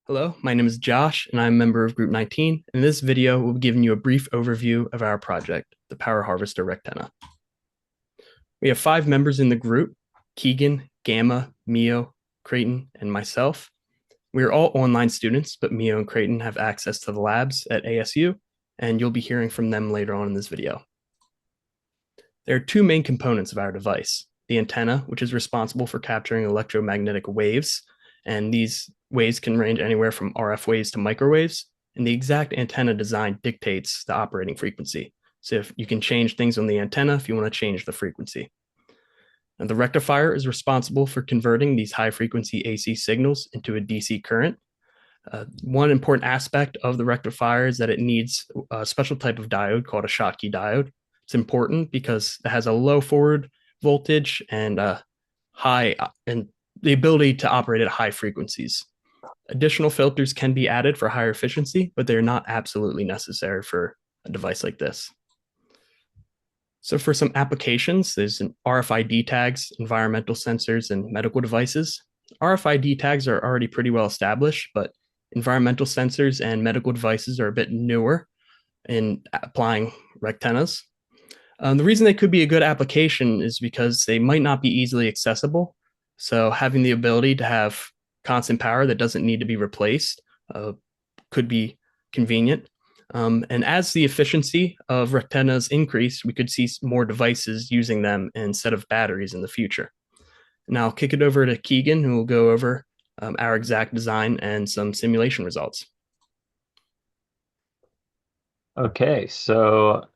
Hello, my name is Josh, and I'm a member of Group 19. In this video, we'll be giving you a brief overview of our project, the Power Harvester Rectenna. We have 5 members in the group: Keegan, Gamma, Mio, Creighton, and myself. We are all online students, but Mio and Creighton have access to the labs at ASU, and you'll be hearing from them later on in this video. There are 2 main components of our device: the antenna, which is responsible for capturing electromagnetic waves, and these waves can range anywhere from RF waves to microwaves, and the exact antenna design dictates the operating frequency. So if you can change things on the antenna if you want to change the frequency. And the rectifier is responsible for converting these high frequency AC signals into a DC current. One important aspect of the rectifier is that it needs a special type of diode called a Schottky diode. It's important because it has a low forward voltage and high and the ability to operate at high frequencies. Additional filters can be added for higher efficiency, but they're not absolutely necessary for a device like this. So for some applications, there's an RFID tags, environmental sensors, and medical devices. RFID tags are already pretty well established, but environmental sensors and medical devices are a bit newer in applying rectennas. The reason they could be a good application is because they might not be easily accessible. So having the ability to have constant power that doesn't need to be replaced could be convenient. And as the efficiency of rectennas increase, we could see more devices using them instead of batteries in the future. Now I'll kick it over to Keegan, who will go over our exact design and some simulation results. Okay, so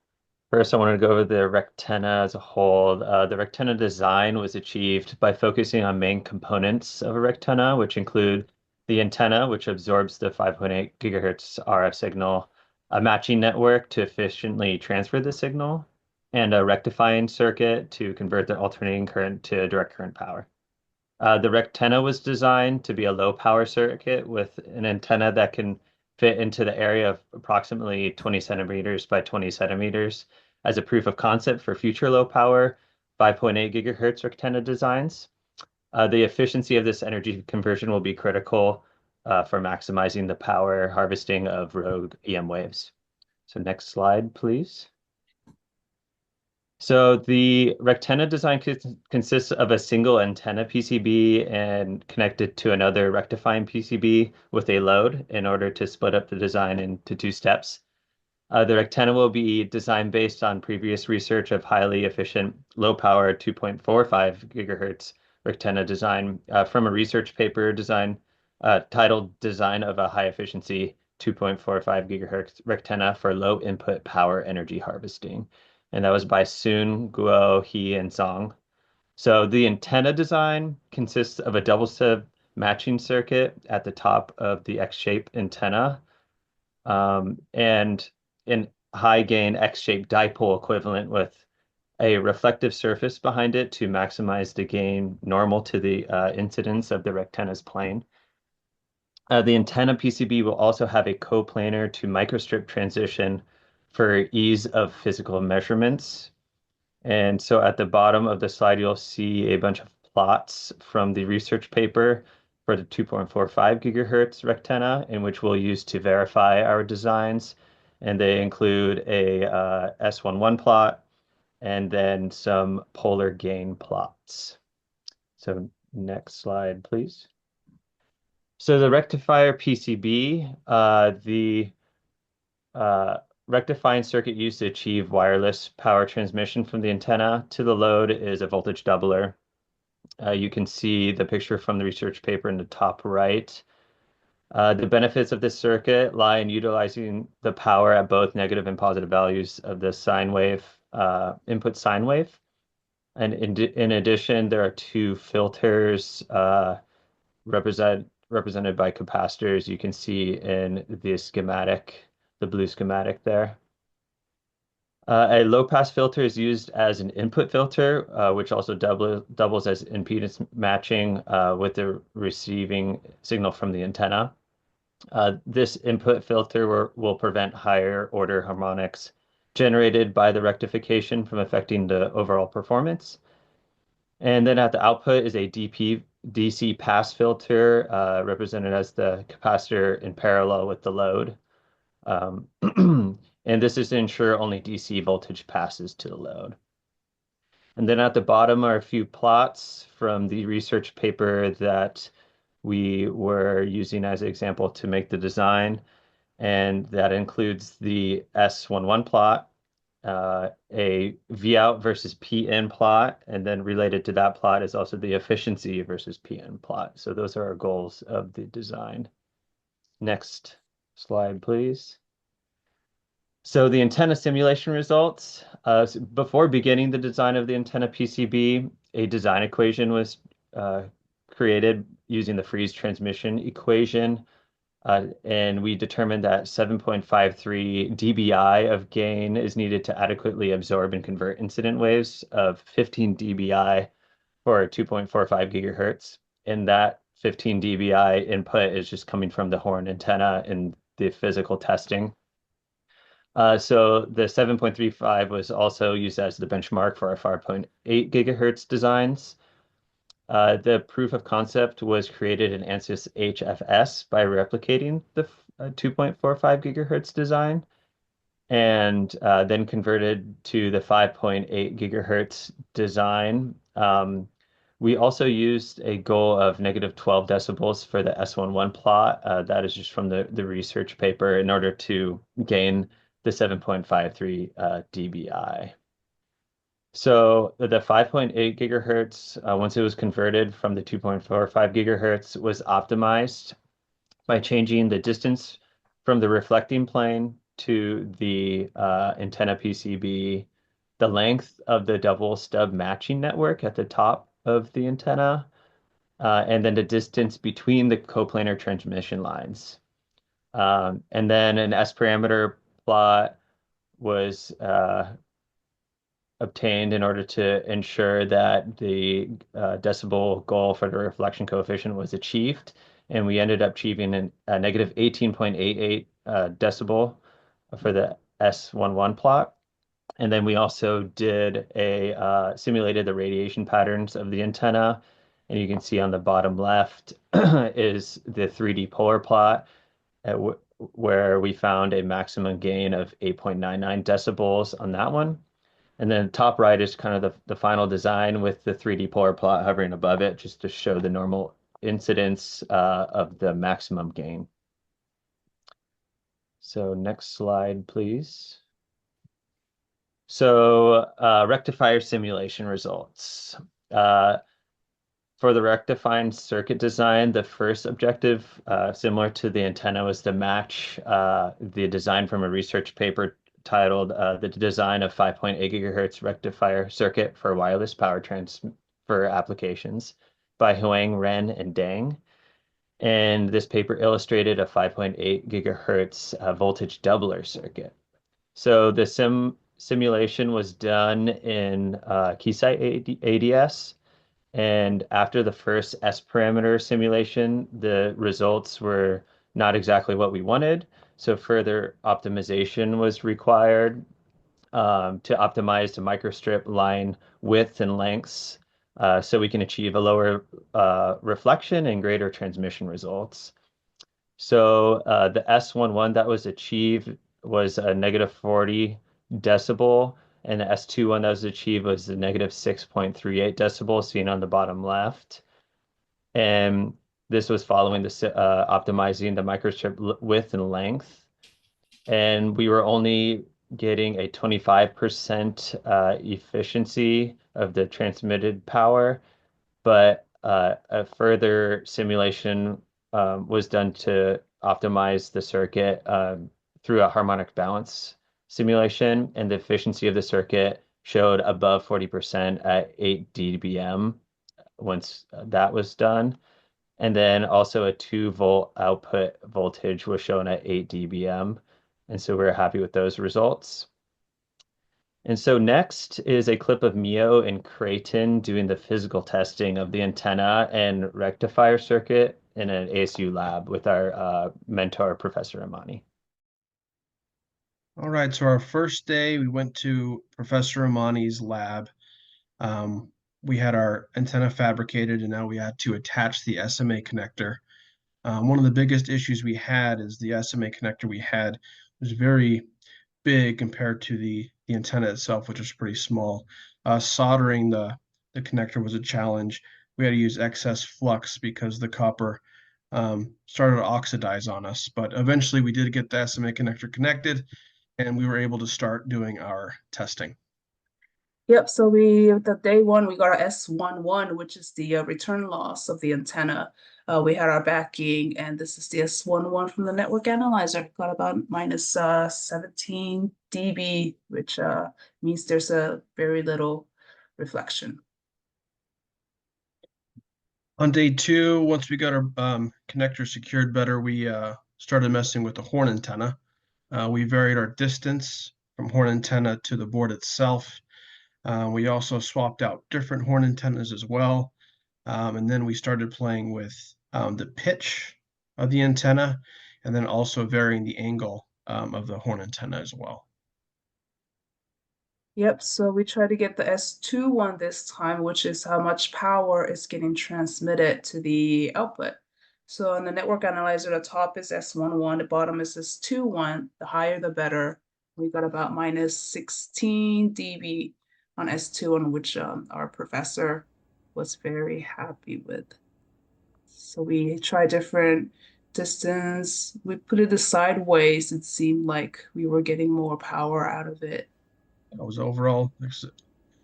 first I wanted to go over the Rectenna as a whole. The Rectenna design was achieved by focusing on main components of a Rectenna, which include the antenna, which absorbs the 5.8 gigahertz RF signal, a matching network to efficiently transfer the signal, and a rectifying circuit to convert the alternating current to direct current power. The Rectenna was designed to be a low power circuit with an antenna that can fit into the area of approximately 20 centimeters by 20 centimeters as a proof of concept for future low power 5.8 gigahertz Rectenna designs. The efficiency of this energy conversion will be critical for maximizing the power harvesting of rogue EM waves. So next slide, please. So the Rectenna design consists of a single antenna PCB and connected to another rectifying PCB with a load in order to split up the design into 2 steps. The Rectenna will be designed based on previous research of highly efficient, low power 2.45 gigahertz Rectenna design from a research paper design titled Design of a High Efficiency 2.45 gigahertz Rectenna for Low Input Power Energy Harvesting. And that was by Soon, Guo, He, and Song. So the antenna design consists of a double stub matching circuit at the top of the X-shaped antenna and an high gain X-shaped dipole equivalent with a reflective surface behind it to maximize the gain normal to the incidence of the rectenna's plane. The antenna PCB will also have a coplanar to microstrip transition for ease of physical measurements. And so at the bottom of the slide, you'll see a bunch of plots from the research paper for the 2.45 gigahertz rectenna, in which we'll use to verify our designs. And they include a S11 plot and then some polar gain plots. So next slide, please. So the rectifier PCB, the rectifying circuit used to achieve wireless power transmission from the antenna to the load is a voltage doubler. You can see the picture from the research paper in the top right. The benefits of this circuit lie in utilizing the power at both negative and positive values of the sine wave, input sine wave. And in addition, there are 2 filters represented by capacitors. You can see in the schematic, the blue schematic there. A low-pass filter is used as an input filter, which also doubles as impedance matching with the receiving signal from the antenna. This input filter will prevent higher order harmonics generated by the rectification from affecting the overall performance. And then at the output is a DP DC pass filter, represented as the capacitor in parallel with the load. Um, and this is to ensure only DC voltage passes to the load. And then at the bottom are a few plots from the research paper that we were using as an example to make the design. And that includes the S11 plot, a V out versus PN plot, and then related to that plot is also the efficiency versus PN plot. So those are our goals of the design. Next slide, please. So the antenna simulation results, before beginning the design of the antenna PCB, a design equation was created using the Friese transmission equation. And we determined that 7.53 dBi of gain is needed to adequately absorb and convert incident waves of 15 dBi for 2.45 gigahertz. And that 15 dBi input is just coming from the horn antenna in the physical testing. So the 7.35 was also used as the benchmark for our 5.8 gigahertz designs. The proof of concept was created in ANSYS HFS by replicating the 2.45 gigahertz design and then converted to the 5.8 gigahertz design. We also used a goal of negative 12 decibels for the S11 plot. That is just from the research paper in order to gain the 7.53 dBi. So the 5.8 gigahertz, once it was converted from the 2.45 gigahertz, was optimized by changing the distance from the reflecting plane to the antenna PCB, the length of the double stub matching network at the top of the antenna, and then the distance between the coplanar transmission lines. And then an S parameter plot was obtained in order to ensure that the decibel goal for the reflection coefficient was achieved. And we ended up achieving a negative 18.88 decibel for the S11 plot. And then we also did a simulated the radiation patterns of the antenna. And you can see on the bottom left is the 3D polar plot where we found a maximum gain of 8.99 decibels on that one. And then top right is kind of the final design with the 3D polar plot hovering above it, just to show the normal incidence of the maximum gain. So next slide, please. So rectifier simulation results. For the rectifying circuit design, the first objective, similar to the antenna, was to match the design from a research paper titled The Design of 5.8 Gigahertz Rectifier Circuit for Wireless Power Transfer Applications by Huang, Ren, and Dang. And this paper illustrated a 5.8 gigahertz voltage doubler circuit. So the simulation was done in Keysight ADS. And after the first S parameter simulation, the results were not exactly what we wanted. So further optimization was required to optimize the microstrip line width and lengths so we can achieve a lower reflection and greater transmission results. So the S11 that was achieved was a negative 40 decibel, and the S21 that was achieved was a negative 6.38 decibels, seen on the bottom left. And this was following the optimizing the microstrip width and length. And we were only getting a 25% efficiency of the transmitted power, but a further simulation was done to optimize the circuit through a harmonic balance simulation, and the efficiency of the circuit showed above 40% at 8 dBm once that was done. And then also a 2-volt output voltage was shown at 8 dBm. And so we're happy with those results. And so next is a clip of Mio and Creighton doing the physical testing of the antenna and rectifier circuit in an ASU lab with our mentor, Professor Amani. All right, so our first day, we went to Professor Amani's lab. we had our antenna fabricated, and now we had to attach the SMA connector. One of the biggest issues we had is the SMA connector we had was very big compared to the antenna itself, which was pretty small. Soldering the connector was a challenge. We had to use excess flux because the copper started to oxidize on us. But eventually we did get the SMA connector connected, and we were able to start doing our testing. Yep, so the day one, we got our S11, which is the return loss of the antenna. We had our backing, and this is the S11 from the network analyzer. Got about minus 17 dB, which means there's a very little reflection. On day two, once we got our connector secured better, we started messing with the horn antenna. We varied our distance from horn antenna to the board itself. We also swapped out different horn antennas as well. And then we started playing with the pitch of the antenna, and then also varying the angle of the horn antenna as well. Yep, so we try to get the S21 this time, which is how much power is getting transmitted to the output. So on the network analyzer, the top is S11, the bottom is S21. The higher, the better. We got about minus 16 dB on S21, which our professor was very happy with. So we try different distance. We put it sideways. It seemed like we were getting more power out of it. It was overall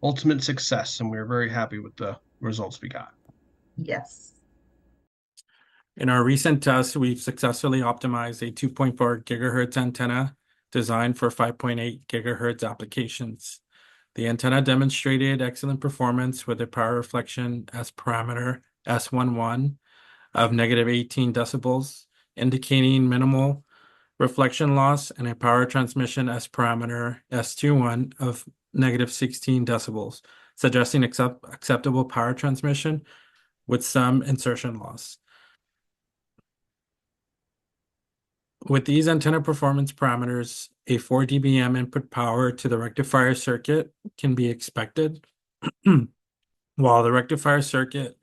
ultimate success, and we were very happy with the results we got. Yes. In our recent tests, we've successfully optimized a 2.4 gigahertz antenna designed for 5.8 gigahertz applications. The antenna demonstrated excellent performance with a power reflection S parameter S11 of negative 18 decibels, indicating minimal reflection loss, and a power transmission S parameter S21 of negative 16 decibels, suggesting acceptable power transmission with some insertion loss. With these antenna performance parameters, a 4 dBm input power to the rectifier circuit can be expected. While the rectifier circuit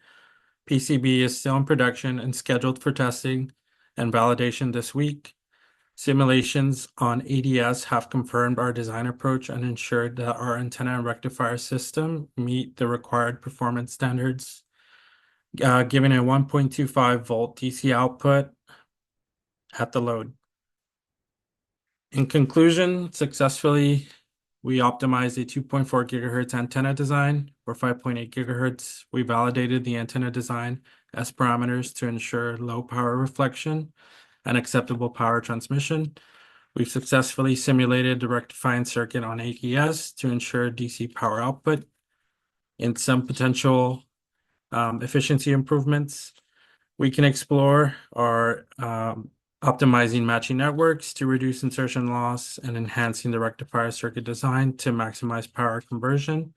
PCB is still in production and scheduled for testing and validation this week, simulations on ADS have confirmed our design approach and ensured that our antenna and rectifier system meet the required performance standards, giving a 1.25 volt DC output at the load. In conclusion, successfully, we optimized a 2.4 gigahertz antenna design for 5.8 gigahertz. We validated the antenna design S parameters to ensure low power reflection and acceptable power transmission. We've successfully simulated the rectifying circuit on AES to ensure DC power output and some potential efficiency improvements. We can explore our optimizing matching networks to reduce insertion loss and enhancing the rectifier circuit design to maximize power conversion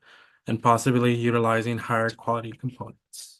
and possibly utilizing higher quality components.